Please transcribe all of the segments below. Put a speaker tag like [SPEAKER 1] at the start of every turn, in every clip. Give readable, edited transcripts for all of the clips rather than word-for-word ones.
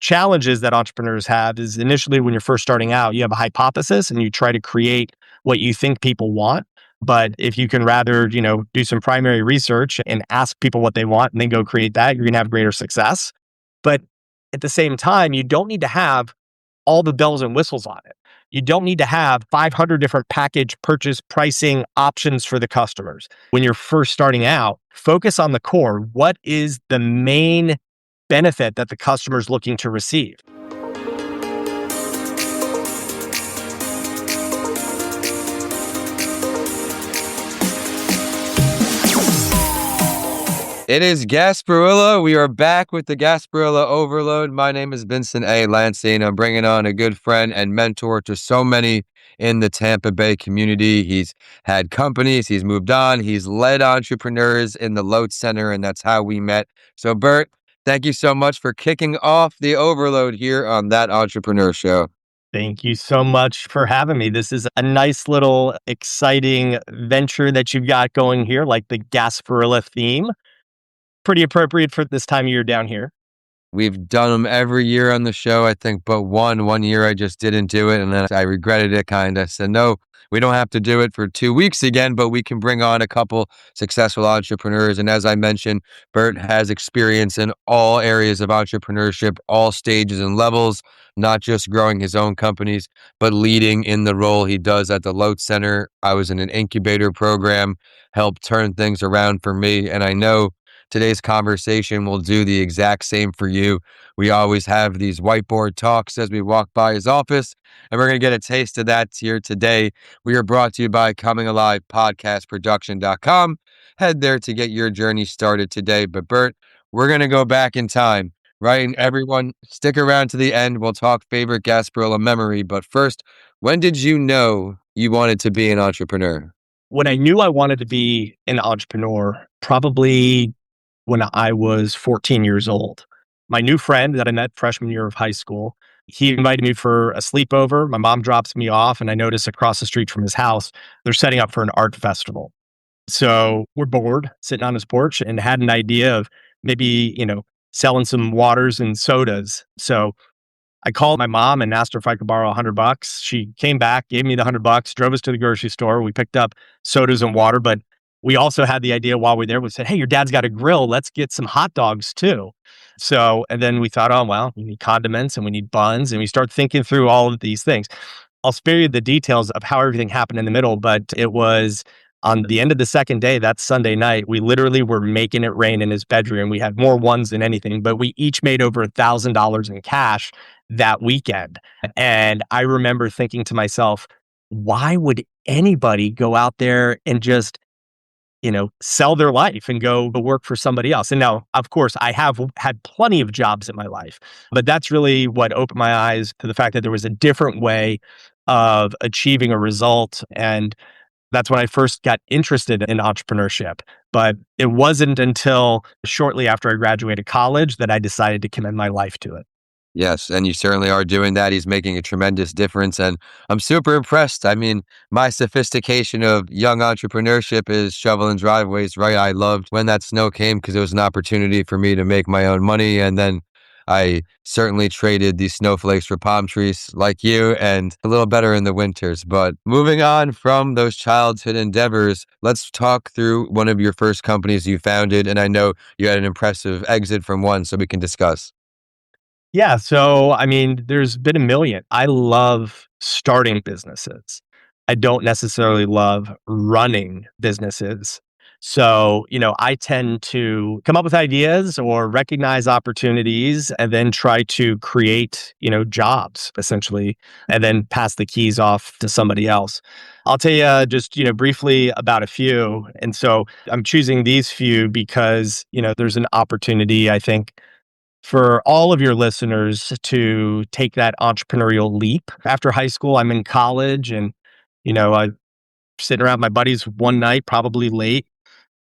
[SPEAKER 1] challenges that entrepreneurs have is initially when you're first starting out, you have a hypothesis and you try to create what you think people want. But if you can rather, do some primary research and ask people what they want and then go create that, you're going to have greater success. But at the same time, you don't need to have all the bells and whistles on it. You don't need to have 500 different package purchase pricing options for the customers. When you're first starting out, focus on the core. What is the main benefit that the customer is looking to receive?
[SPEAKER 2] It is Gasparilla. We are back with the Gasparilla Overload. My name is Vincent A. Lanci, and I'm bringing on a good friend and mentor to so many in the Tampa Bay community. He's had companies, he's moved on, he's led entrepreneurs in the Load Center, and that's how we met. So, Bert, thank you so much for kicking off the Overload here on That Entrepreneur Show.
[SPEAKER 1] Thank you so much for having me. This is a nice little exciting venture that you've got going here, like the Gasparilla theme. Pretty appropriate for this time of year down here.
[SPEAKER 2] We've done them every year on the show, I think, but one year I just didn't do it, and then I regretted it kind of. Said, no, we don't have to do it for 2 weeks again, but we can bring on a couple successful entrepreneurs. And as I mentioned, Bert has experience in all areas of entrepreneurship, all stages and levels, not just growing his own companies, but leading in the role he does at the Load Center. I was in an incubator program, helped turn things around for me, and I know today's conversation will do the exact same for you. We always have these whiteboard talks as we walk by his office, and we're going to get a taste of that here today. We are brought to you by Coming Alive Podcastproduction.com. Head there to get your journey started today. But Bert, we're going to go back in time, right? And everyone, stick around to the end. We'll talk favorite Gasparilla memory. But first, when did you know you wanted to be an entrepreneur?
[SPEAKER 1] When I knew I wanted to be an entrepreneur, probably when I was 14 years old. My new friend that I met freshman year of high school, he invited me for a sleepover. My mom drops me off, and I notice across the street from his house, they're setting up for an art festival. So we're bored, sitting on his porch, and had an idea of maybe, selling some waters and sodas. So I called my mom and asked her if I could borrow $100. She came back, gave me the $100, drove us to the grocery store. We picked up sodas and water, but we also had the idea while we were there, we said, hey, your dad's got a grill. Let's get some hot dogs too. So, and then we thought, oh, well, we need condiments and we need buns. And we start thinking through all of these things. I'll spare you the details of how everything happened in the middle, but it was on the end of the second day, that Sunday night, we literally were making it rain in his bedroom. We had more ones than anything, but we each made over $1,000 in cash that weekend. And I remember thinking to myself, why would anybody go out there and just sell their life and go work for somebody else? And now, of course, I have had plenty of jobs in my life, but that's really what opened my eyes to the fact that there was a different way of achieving a result. And that's when I first got interested in entrepreneurship. But it wasn't until shortly after I graduated college that I decided to commit my life to it.
[SPEAKER 2] Yes, and you certainly are doing that. He's making a tremendous difference, and I'm super impressed. I mean, my sophistication of young entrepreneurship is shoveling driveways, right? I loved when that snow came because it was an opportunity for me to make my own money, and then I certainly traded these snowflakes for palm trees like you, and a little better in the winters. But moving on from those childhood endeavors, let's talk through one of your first companies you founded, and I know you had an impressive exit from one, so we can discuss.
[SPEAKER 1] Yeah. So, I mean, there's been a million. I love starting businesses. I don't necessarily love running businesses. So, I tend to come up with ideas or recognize opportunities and then try to create, jobs essentially, and then pass the keys off to somebody else. I'll tell you just, briefly about a few. And so I'm choosing these few because, there's an opportunity, I think, for all of your listeners to take that entrepreneurial leap. After high school, I'm in college and, I sitting around with my buddies one night, probably late,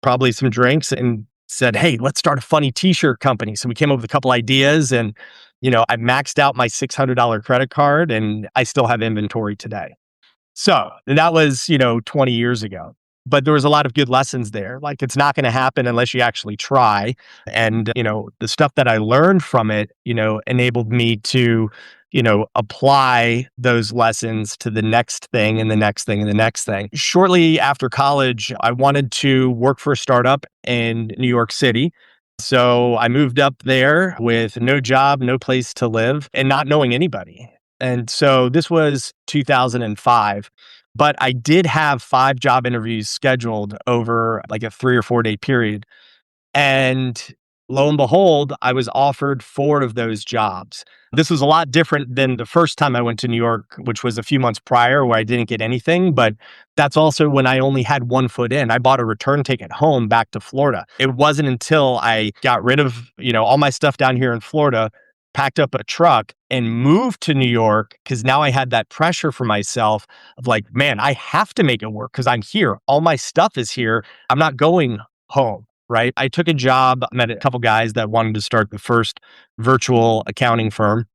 [SPEAKER 1] probably some drinks, and said, hey, let's start a funny t-shirt company. So we came up with a couple ideas and, I maxed out my $600 credit card and I still have inventory today. So that was, 20 years ago. but there was a lot of good lessons there. Like, it's not going to happen unless you actually try. And, the stuff that I learned from it, enabled me to, apply those lessons to the next thing and the next thing and the next thing. Shortly after college, I wanted to work for a startup in New York City. So I moved up there with no job, no place to live, and not knowing anybody. And so this was 2005. But I did have 5 job interviews scheduled over like a 3 or 4 day period. And lo and behold, I was offered 4 of those jobs. This was a lot different than the first time I went to New York, which was a few months prior where I didn't get anything. But that's also when I only had 1 foot in. I bought a return ticket home back to Florida. It wasn't until I got rid of, all my stuff down here in Florida, packed up a truck and moved to New York, because now I had that pressure for myself of like, man, I have to make it work because I'm here. All my stuff is here. I'm not going home. Right. I took a job, met a couple guys that wanted to start the first virtual accounting firm.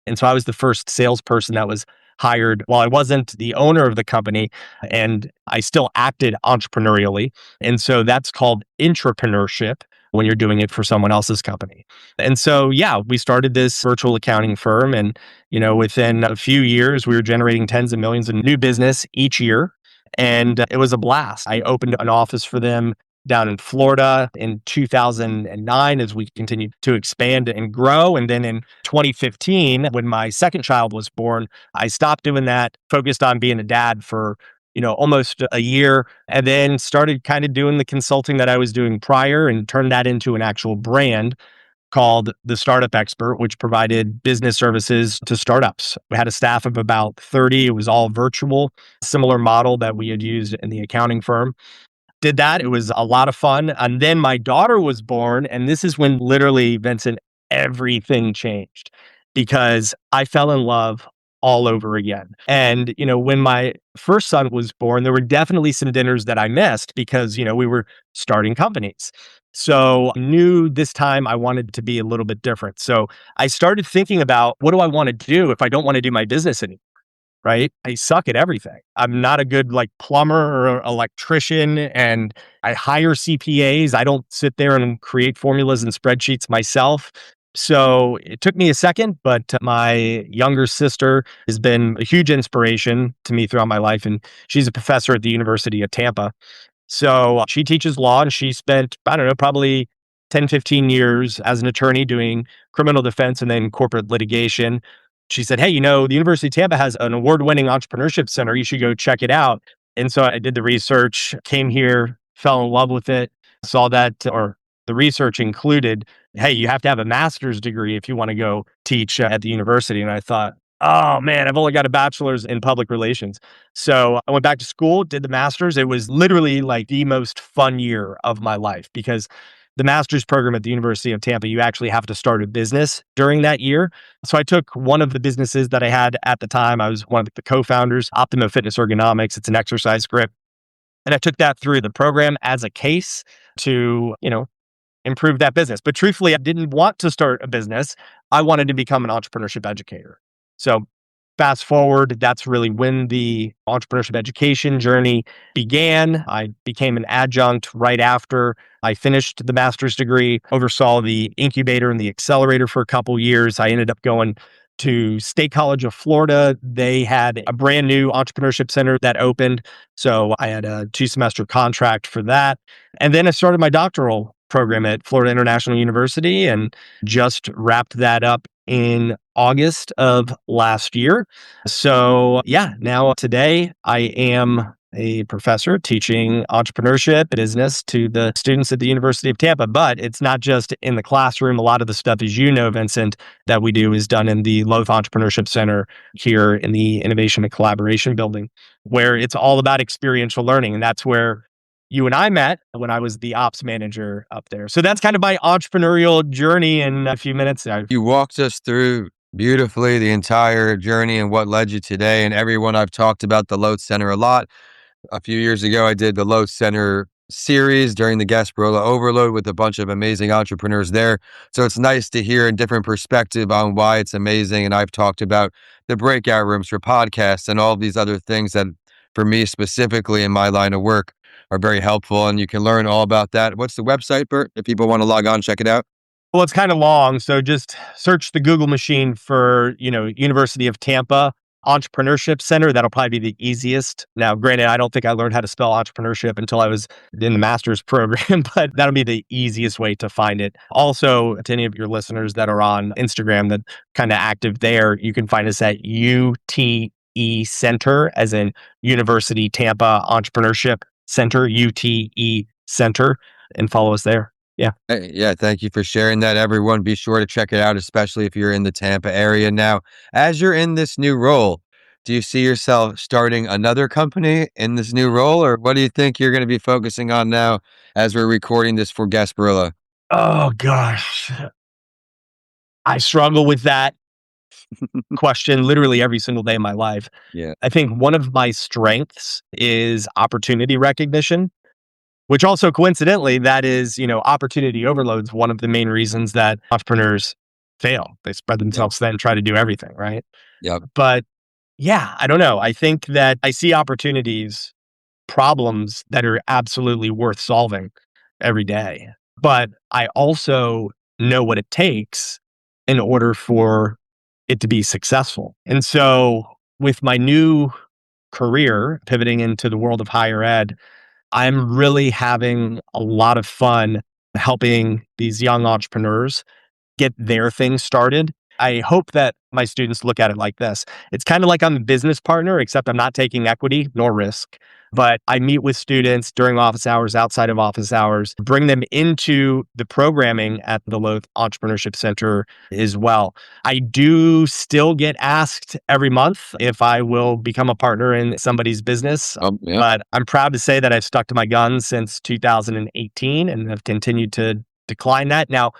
[SPEAKER 1] And so I was the first salesperson that was hired. Well, I wasn't the owner of the company, and I still acted entrepreneurially. And so that's called entrepreneurship when you're doing it for someone else's company. And so, yeah, we started this virtual accounting firm. And, within a few years, we were generating tens of millions in new business each year. And it was a blast. I opened an office for them down in Florida in 2009 as we continued to expand and grow. And then in 2015, when my second child was born, I stopped doing that, focused on being a dad for, almost a year, and then started kind of doing the consulting that I was doing prior and turned that into an actual brand called The Startup Expert, which provided business services to startups. We had a staff of about 30. It was all virtual, similar model that we had used in the accounting firm. Did that. It was a lot of fun. And then my daughter was born. And this is when literally, Vincent, everything changed because I fell in love all over again. And, when my first son was born, there were definitely some dinners that I missed because, we were starting companies. So I knew this time I wanted to be a little bit different. So I started thinking about, what do I want to do if I don't want to do my business anymore? Right? I suck at everything. I'm not a good plumber or electrician, and I hire CPAs. I don't sit there and create formulas and spreadsheets myself. So it took me a second, but my younger sister has been a huge inspiration to me throughout my life. And she's a professor at the University of Tampa. So she teaches law, and she spent, I don't know, probably 10, 15 years as an attorney doing criminal defense and then corporate litigation. She said, hey, the University of Tampa has an award-winning entrepreneurship center. You should go check it out. And so I did the research, came here, fell in love with it, saw that, or the research included, hey, you have to have a master's degree if you want to go teach at the university. And I thought, oh man, I've only got a bachelor's in public relations. So I went back to school, did the master's. It was literally like the most fun year of my life because the master's program at the University of Tampa, you actually have to start a business during that year. So I took one of the businesses that I had at the time. I was one of the co-founders, Optima Fitness Ergonomics. It's an exercise grip. And I took that through the program as a case to, improve that business. But truthfully, I didn't want to start a business. I wanted to become an entrepreneurship educator. So fast forward, that's really when the entrepreneurship education journey began. I became an adjunct right after I finished the master's degree, oversaw the incubator and the accelerator for a couple years. I ended up going to State College of Florida. They had a brand new entrepreneurship center that opened. So I had a 2-semester contract for that. And then I started my doctoral program at Florida International University and just wrapped that up in August of last year. So yeah, now today I am a professor teaching entrepreneurship business to the students at the University of Tampa. But it's not just in the classroom. A lot of the stuff, as you know, Vincent, that we do is done in the Loth Entrepreneurship Center here in the Innovation and Collaboration Building, where it's all about experiential learning. And that's where you and I met when I was the ops manager up there. So that's kind of my entrepreneurial journey in a few minutes.
[SPEAKER 2] You walked us through beautifully the entire journey and what led you today. And everyone, I've talked about the Loth Center a lot. A few years ago, I did the Loth Center series during the Gasparilla Overload with a bunch of amazing entrepreneurs there. So it's nice to hear a different perspective on why it's amazing. And I've talked about the breakout rooms for podcasts and all these other things that, for me specifically in my line of work, are very helpful, and you can learn all about that. What's the website, Bert, if people want to log on, check it out?
[SPEAKER 1] Well, it's kind of long, so just search the Google machine for, University of Tampa Entrepreneurship Center. That'll probably be the easiest. Now, granted, I don't think I learned how to spell entrepreneurship until I was in the master's program, but that'll be the easiest way to find it. Also, to any of your listeners that are on Instagram that kind of active there, you can find us at UTE Center, as in University Tampa Entrepreneurship Center, UTE Center, and follow us there. Yeah.
[SPEAKER 2] Hey, yeah, thank you for sharing that. Everyone, be sure to check it out, especially if you're in the Tampa area. Now, as you're in this new role, do you see yourself starting another company in this new role, or what do you think you're going to be focusing on now as we're recording this for Gasparilla?
[SPEAKER 1] Oh gosh. I struggle with that question literally every single day of my life.
[SPEAKER 2] Yeah,
[SPEAKER 1] I think one of my strengths is opportunity recognition, which also coincidentally, that is, opportunity overload's one of the main reasons that entrepreneurs fail. They spread
[SPEAKER 2] yep,
[SPEAKER 1] themselves thin, try to do everything, right?
[SPEAKER 2] yep.
[SPEAKER 1] But yeah, I don't know. I think that I see opportunities, problems that are absolutely worth solving every day. But I also know what it takes in order for it to be successful. And so with my new career pivoting into the world of higher ed, I'm really having a lot of fun helping these young entrepreneurs get their thing started. I hope that my students look at it like this. It's kind of like I'm a business partner, except I'm not taking equity nor risk. But I meet with students during office hours, outside of office hours, bring them into the programming at the Loth Entrepreneurship Center as well. I do still get asked every month if I will become a partner in somebody's business.
[SPEAKER 2] Yeah.
[SPEAKER 1] But I'm proud to say that I've stuck to my guns since 2018 and have continued to decline that. Now,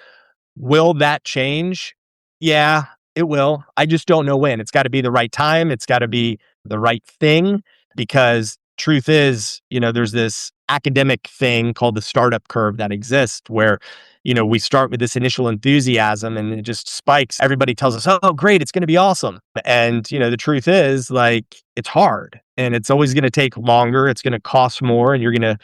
[SPEAKER 1] will that change? Yeah, it will. I just don't know when. It's got to be the right time. It's got to be the right thing because truth is, there's this academic thing called the startup curve that exists where, we start with this initial enthusiasm and it just spikes. Everybody tells us, oh, great, it's going to be awesome. And, the truth is like, it's hard and it's always going to take longer. It's going to cost more and you're going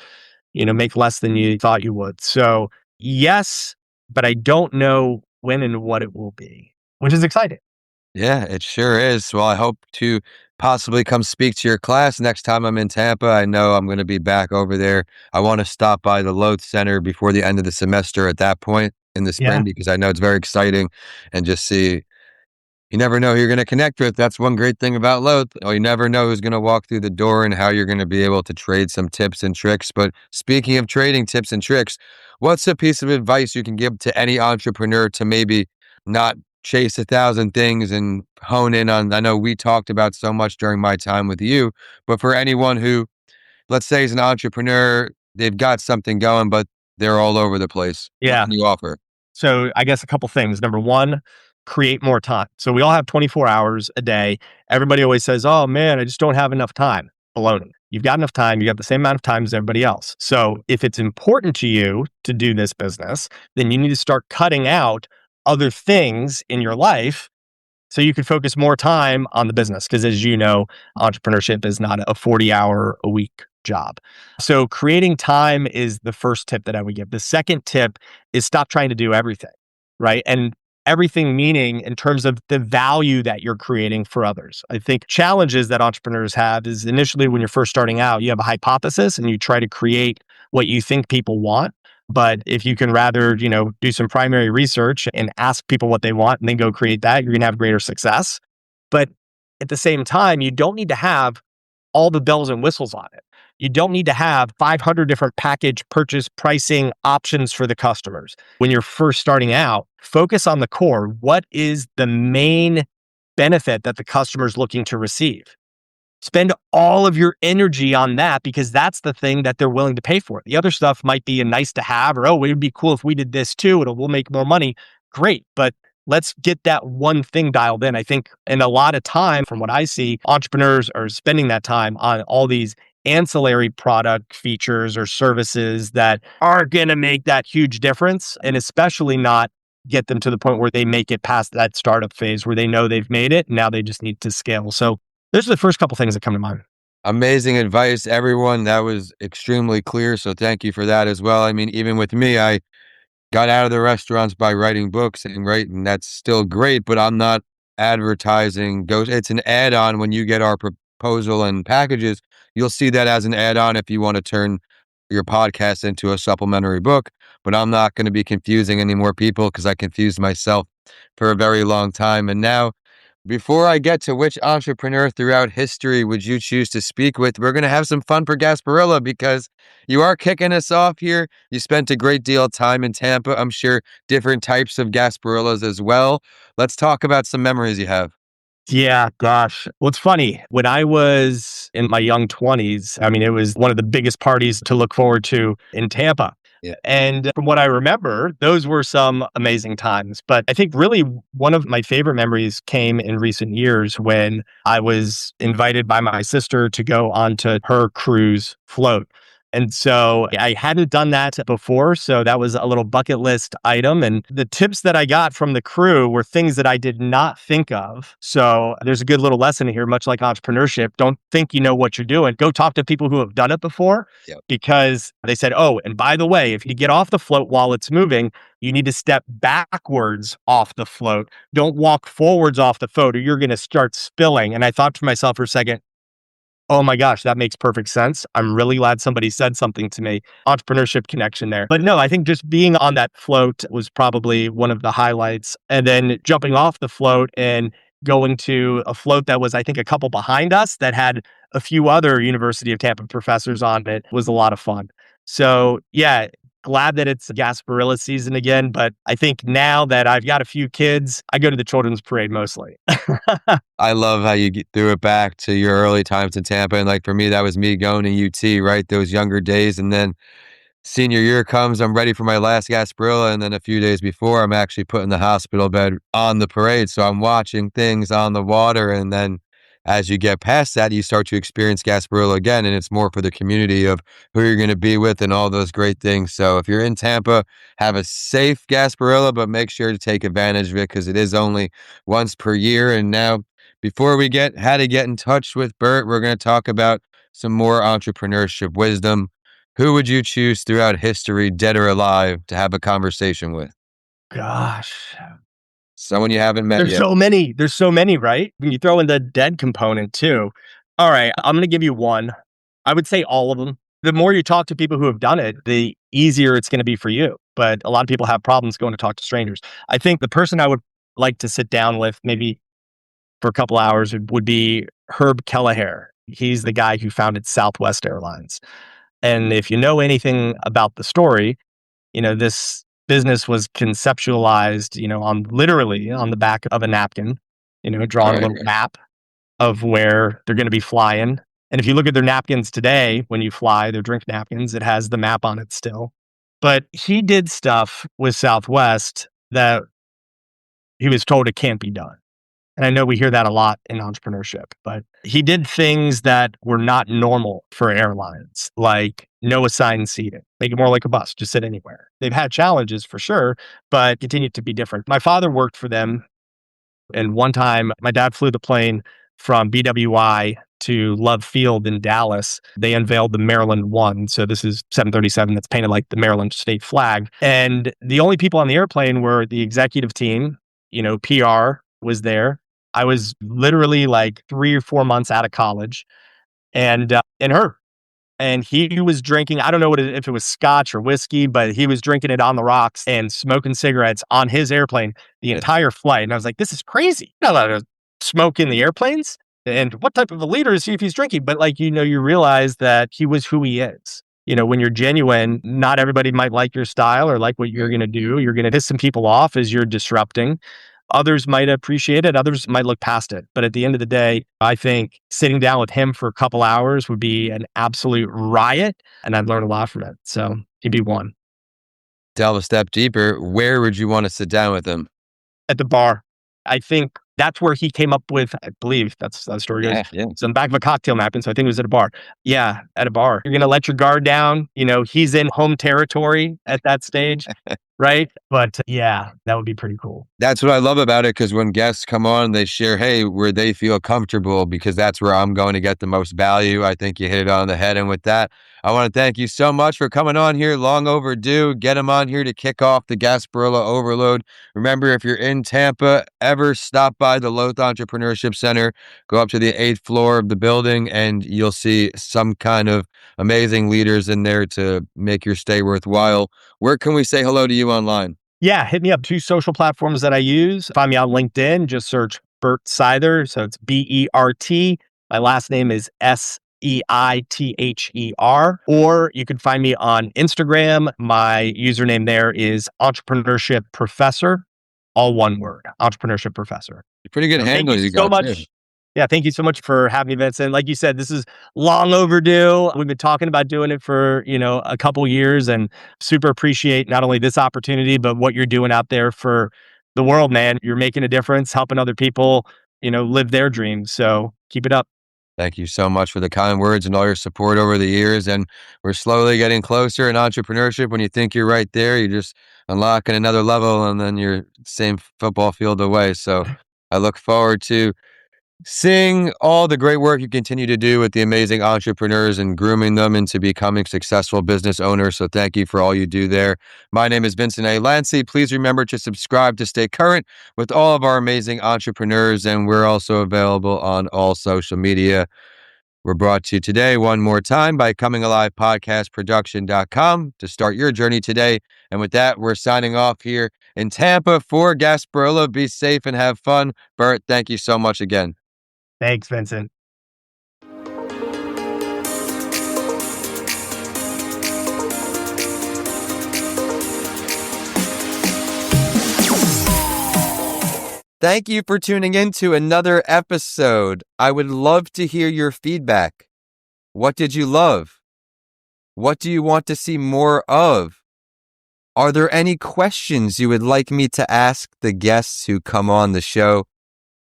[SPEAKER 1] to, make less than you thought you would. So yes, but I don't know when and what it will be, which is exciting.
[SPEAKER 2] Yeah, it sure is. Well, I hope to possibly come speak to your class next time I'm in Tampa. I know I'm going to be back over there. I want to stop by the Loth Center before the end of the semester at that point in the
[SPEAKER 1] Yeah.
[SPEAKER 2] spring because I know it's very exciting and just see. You never know who you're going to connect with. That's one great thing about Loth. You never know who's going to walk through the door and how you're going to be able to trade some tips and tricks. But speaking of trading tips and tricks, what's a piece of advice you can give to any entrepreneur to maybe not chase 1,000 things and hone in on? I know we talked about so much during my time with you, but for anyone who, let's say, is an entrepreneur, they've got something going, but they're all over the place. What
[SPEAKER 1] Yeah.
[SPEAKER 2] can you offer?
[SPEAKER 1] So I guess a couple things. Number one, create more time. So we all have 24 hours a day. Everybody always says, oh man, I just don't have enough time. Baloney. You've got enough time. You have the same amount of time as everybody else. So if it's important to you to do this business, then you need to start cutting out other things in your life so you can focus more time on the business. Because as you know, entrepreneurship is not a 40-hour a week job. So creating time is the first tip that I would give. The second tip is stop trying to do everything, right? And everything meaning in terms of the value that you're creating for others. I think challenges that entrepreneurs have is initially when you're first starting out, you have a hypothesis and you try to create what you think people want. But if you can rather, do some primary research and ask people what they want and then go create that, you're going to have greater success. But at the same time, you don't need to have all the bells and whistles on it. You don't need to have 500 different package purchase pricing options for the customers. When you're first starting out, focus on the core. What is the main benefit that the customer is looking to receive? Spend all of your energy on that because that's the thing that they're willing to pay for. The other stuff might be a nice to have, or, oh, it would be cool if we did this too. We'll make more money. Great. But let's get that one thing dialed in. I think in a lot of time, from what I see, entrepreneurs are spending that time on all these ancillary product features or services that aren't going to make that huge difference. And especially not get them to the point where they make it past that startup phase where they know they've made it. And now they just need to scale. So those are the first couple things that come to mind.
[SPEAKER 2] Amazing advice, everyone. That was extremely clear. So thank you for that as well. I mean, even with me, I got out of the restaurants by writing books and and that's still great, but I'm not advertising ghost. It's an add-on when you get our proposal and packages. You'll see that as an add-on if you want to turn your podcast into a supplementary book, but I'm not going to be confusing any more people because I confused myself for a very long time. And now, before I get to which entrepreneur throughout history would you choose to speak with, we're going to have some fun for Gasparilla because you are kicking us off here. You spent a great deal of time in Tampa. I'm sure different types of Gasparillas as well. Let's talk about some memories you have.
[SPEAKER 1] Yeah, gosh. Well, it's funny. When I was in my young 20s, I mean, it was one of the biggest parties to look forward to in Tampa.
[SPEAKER 2] Yeah.
[SPEAKER 1] And from what I remember, those were some amazing times. But I think really one of my favorite memories came in recent years when I was invited by my sister to go onto her cruise float. And so I hadn't done that before. So that was a little bucket list item. And the tips that I got from the crew were things that I did not think of. So there's a good little lesson here, much like entrepreneurship. Don't think you know what you're doing. Go talk to people who have done it before,
[SPEAKER 2] Yep.
[SPEAKER 1] because they said, oh, and by the way, if you get off the float while it's moving, you need to step backwards off the float. Don't walk forwards off the float or you're going to start spilling. And I thought to myself for a second, oh my gosh, that makes perfect sense. I'm really glad somebody said something to me. Entrepreneurship connection there. But no, I think just being on that float was probably one of the highlights. And then jumping off the float and going to a float that was, I think, a couple behind us that had a few other University of Tampa professors on it was a lot of fun. So yeah, glad that it's Gasparilla season again. But I think now that I've got a few kids, I go to the children's parade mostly.
[SPEAKER 2] I love how you threw it back to your early times in Tampa. And like for me, that was me going to UT, right? Those younger days. And then senior year comes, I'm ready for my last Gasparilla, and then a few days before, I'm actually put in the hospital bed on the parade. So I'm watching things on the water, and then as you get past that, you start to experience Gasparilla again, and it's more for the community of who you're going to be with and all those great things. So if you're in Tampa, have a safe Gasparilla, but make sure to take advantage of it because it is only once per year. And now, before we get how to get in touch with Bert, we're going to talk about some more entrepreneurship wisdom. Who would you choose throughout history, dead or alive, to have a conversation with?
[SPEAKER 1] Gosh.
[SPEAKER 2] Someone you haven't met
[SPEAKER 1] There's
[SPEAKER 2] yet.
[SPEAKER 1] so many. There's so many, right? When you throw in the dead component too. All right, I'm going to give you one. I would say all of them. The more you talk to people who have done it, the easier it's going to be for you. But a lot of people have problems going to talk to strangers. I think the person I would like to sit down with, maybe for a couple hours, would be Herb Kelleher. He's the guy who founded Southwest Airlines. And if you know anything about the story, this business was conceptualized, on literally on the back of a napkin, drawing a
[SPEAKER 2] Right,
[SPEAKER 1] little
[SPEAKER 2] right.
[SPEAKER 1] map of where they're going to be flying. And if you look at their napkins today, when you fly, their drink napkins, it has the map on it still. But he did stuff with Southwest that he was told it can't be done. And I know we hear that a lot in entrepreneurship, but he did things that were not normal for airlines, like no assigned seating, make it more like a bus, just sit anywhere. They've had challenges for sure, but continued to be different. My father worked for them. And one time, my dad flew the plane from BWI to Love Field in Dallas. They unveiled the Maryland One. So this is 737 that's painted like the Maryland state flag. And the only people on the airplane were the executive team, PR was there. I was literally like 3 or 4 months out of college, and her. And he was drinking, I don't know if it was scotch or whiskey, but he was drinking it on the rocks and smoking cigarettes on his airplane the
[SPEAKER 2] Yeah.
[SPEAKER 1] entire flight. And I was like, this is crazy. You're not allowed to smoke in the airplanes. And what type of a leader is he if he's drinking? But you realize that he was who he is. When you're genuine, not everybody might like your style or like what you're going to do. You're going to piss some people off as you're disrupting. Others might appreciate it. Others might look past it. But at the end of the day, I think sitting down with him for a couple hours would be an absolute riot. And I'd learn a lot from it. So he'd be one.
[SPEAKER 2] Delve a step deeper. Where would you want to sit down with them?
[SPEAKER 1] At the bar. I think that's where he came up with, I believe that's how the story goes.
[SPEAKER 2] Yeah, yeah.
[SPEAKER 1] It's on the back of a cocktail napkin. So I think it was at a bar. Yeah, at a bar. You're going to let your guard down. He's in home territory at that stage. right? But yeah, that would be pretty cool.
[SPEAKER 2] That's what I love about it, because when guests come on, they share, hey, where they feel comfortable, because that's where I'm going to get the most value. I think you hit it on the head. And with that, I want to thank you so much for coming on here. Long overdue. Get them on here to kick off the Gasparilla Overload. Remember, if you're in Tampa, ever stop by the Loth Entrepreneurship Center, go up to the 8th floor of the building, and you'll see some kind of amazing leaders in there to make your stay worthwhile. Where can we say hello to you online?
[SPEAKER 1] Yeah, hit me up. 2 social platforms that I use. Find me on LinkedIn. Just search Bert Seither. So it's Bert. My last name is Seither. Or you can find me on Instagram. My username there is Entrepreneurship Professor, all one word, Entrepreneurship Professor.
[SPEAKER 2] Pretty good
[SPEAKER 1] So thank
[SPEAKER 2] handle
[SPEAKER 1] you
[SPEAKER 2] you
[SPEAKER 1] so
[SPEAKER 2] got too.
[SPEAKER 1] much. Yeah, thank you so much for having me, Vincent. Like you said, this is long overdue. We've been talking about doing it for, a couple years, and super appreciate not only this opportunity, but what you're doing out there for the world, man. You're making a difference, helping other people, live their dreams. So keep it up.
[SPEAKER 2] Thank you so much for the kind words and all your support over the years. And we're slowly getting closer in entrepreneurship. When you think you're right there, you're just unlocking another level, and then you're same football field away. So I look forward to seeing all the great work you continue to do with the amazing entrepreneurs and grooming them into becoming successful business owners. So thank you for all you do there. My name is Vincent A. Lanci. Please remember to subscribe to stay current with all of our amazing entrepreneurs. And we're also available on all social media. We're brought to you today one more time by comingalivepodcastproduction.com to start your journey today. And with that, we're signing off here in Tampa for Gasparilla. Be safe and have fun. Bert, thank you so much again.
[SPEAKER 1] Thanks, Vincent.
[SPEAKER 2] Thank you for tuning in to another episode. I would love to hear your feedback. What did you love? What do you want to see more of? Are there any questions you would like me to ask the guests who come on the show?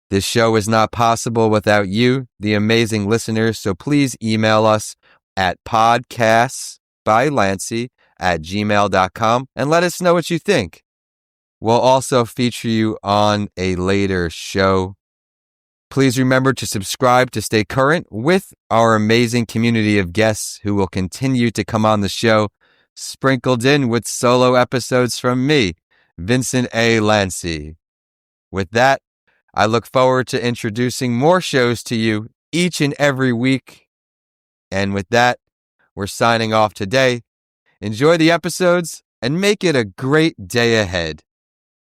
[SPEAKER 2] This show is not possible without you, the amazing listeners, so please email us at podcastbylanci@gmail.com and let us know what you think. We'll also feature you on a later show. Please remember to subscribe to stay current with our amazing community of guests who will continue to come on the show, sprinkled in with solo episodes from me, Vincent A. Lanci. With that, I look forward to introducing more shows to you each and every week. And with that, we're signing off today. Enjoy the episodes and make it a great day ahead.